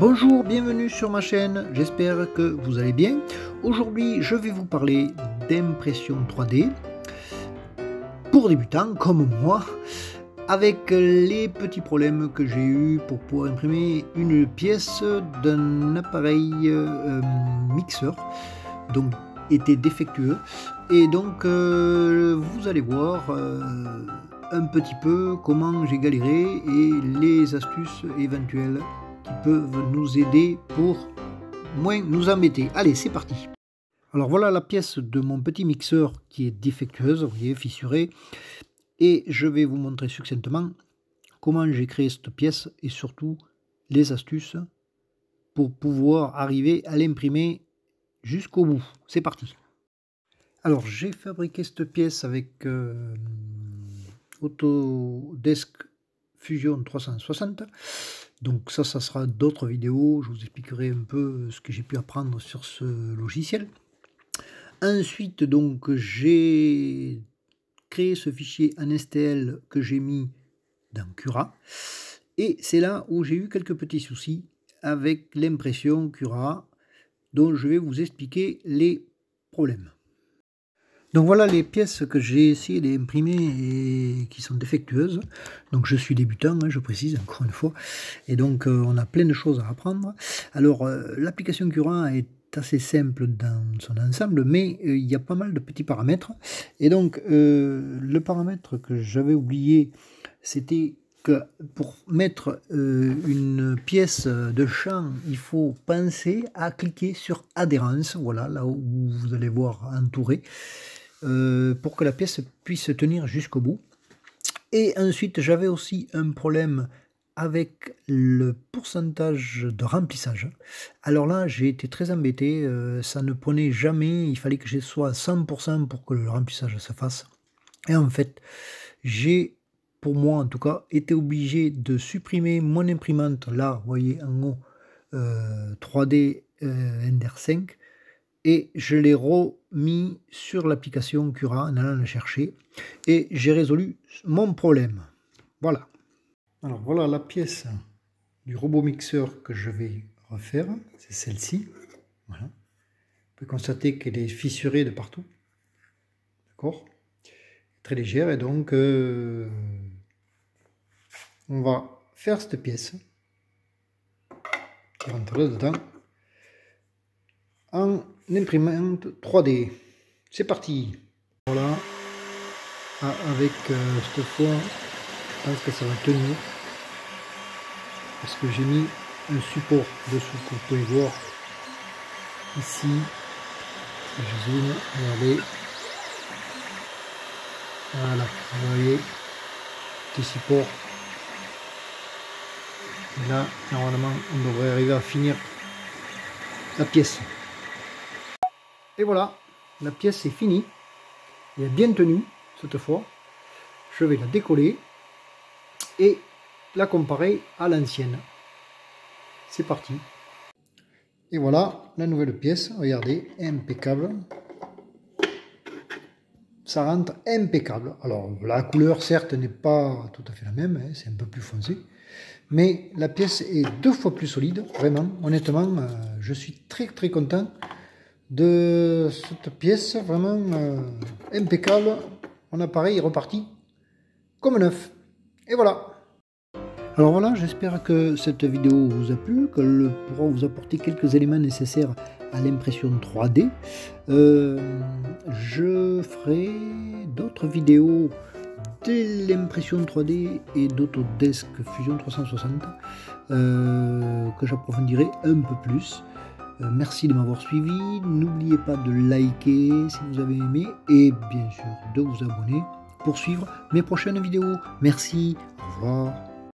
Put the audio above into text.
Bonjour, bienvenue sur ma chaîne, j'espère que vous allez bien. Aujourd'hui, je vais vous parler d'impression 3D pour débutants comme moi, avec les petits problèmes que j'ai eu pour pouvoir imprimer une pièce d'un appareil mixeur, donc était défectueux. Et donc, vous allez voir un petit peu comment j'ai galéré et les astuces éventuelles qui peuvent nous aider pour moins nous embêter. Allez, c'est parti. Alors voilà la pièce de mon petit mixeur qui est défectueuse, vous voyez, fissurée. Et je vais vous montrer succinctement comment j'ai créé cette pièce et surtout les astuces pour pouvoir arriver à l'imprimer jusqu'au bout. C'est parti. Alors j'ai fabriqué cette pièce avec Autodesk Fusion 360. Donc ça sera d'autres vidéos, je vous expliquerai un peu ce que j'ai pu apprendre sur ce logiciel. Ensuite, donc, j'ai créé ce fichier en STL que j'ai mis dans Cura. Et c'est là où j'ai eu quelques petits soucis avec l'impression Cura, dont je vais vous expliquer les problèmes. Donc voilà les pièces que j'ai essayé d'imprimer et qui sont défectueuses. Donc je suis débutant, hein, je précise encore une fois. Et donc on a plein de choses à apprendre. Alors l'application Cura est assez simple dans son ensemble, mais il y a pas mal de petits paramètres. Et donc le paramètre que j'avais oublié, c'était que pour mettre une pièce de champ, il faut penser à cliquer sur adhérence, voilà, là où vous allez voir entouré. Pour que la pièce puisse tenir jusqu'au bout. Et ensuite j'avais aussi un problème avec le pourcentage de remplissage. Alors là j'ai été très embêté, ça ne prenait jamais, il fallait que je sois à 100% pour que le remplissage se fasse. Et en fait j'ai, pour moi en tout cas, été obligé de supprimer mon imprimante, là vous voyez en haut 3D Ender 5, et je l'ai remis sur l'application Cura en allant le chercher et j'ai résolu mon problème. Voilà. Alors voilà la pièce du robot mixeur que je vais refaire, c'est celle-ci. Voilà. Vous pouvez constater qu'elle est fissurée de partout. D'accord? Très légère, et donc on va faire cette pièce qui rentre dedans en imprimante 3D. C'est parti. Voilà. Ah, avec cette fois, je pense que ça va tenir. Parce que j'ai mis un support dessous que vous pouvez voir ici. Je zoome, regardez. Voilà, vous voyez, petit support. Et là, normalement, on devrait arriver à finir la pièce. Et voilà, la pièce est finie, elle est bien tenue cette fois. Je vais la décoller et la comparer à l'ancienne. C'est parti. Et voilà la nouvelle pièce, regardez, impeccable. Ça rentre impeccable. Alors la couleur certes n'est pas tout à fait la même, hein, c'est un peu plus foncé. Mais la pièce est 2 fois plus solide, vraiment, honnêtement, je suis très content de cette pièce, vraiment impeccable. Mon appareil est reparti comme neuf. Et voilà. Alors voilà, j'espère que cette vidéo vous a plu, qu'elle pourra vous apporter quelques éléments nécessaires à l'impression 3D. Je ferai d'autres vidéos de l'impression 3D et d'Autodesk Fusion 360 que j'approfondirai un peu plus. Merci de m'avoir suivi, n'oubliez pas de liker si vous avez aimé et bien sûr de vous abonner pour suivre mes prochaines vidéos. Merci, au revoir.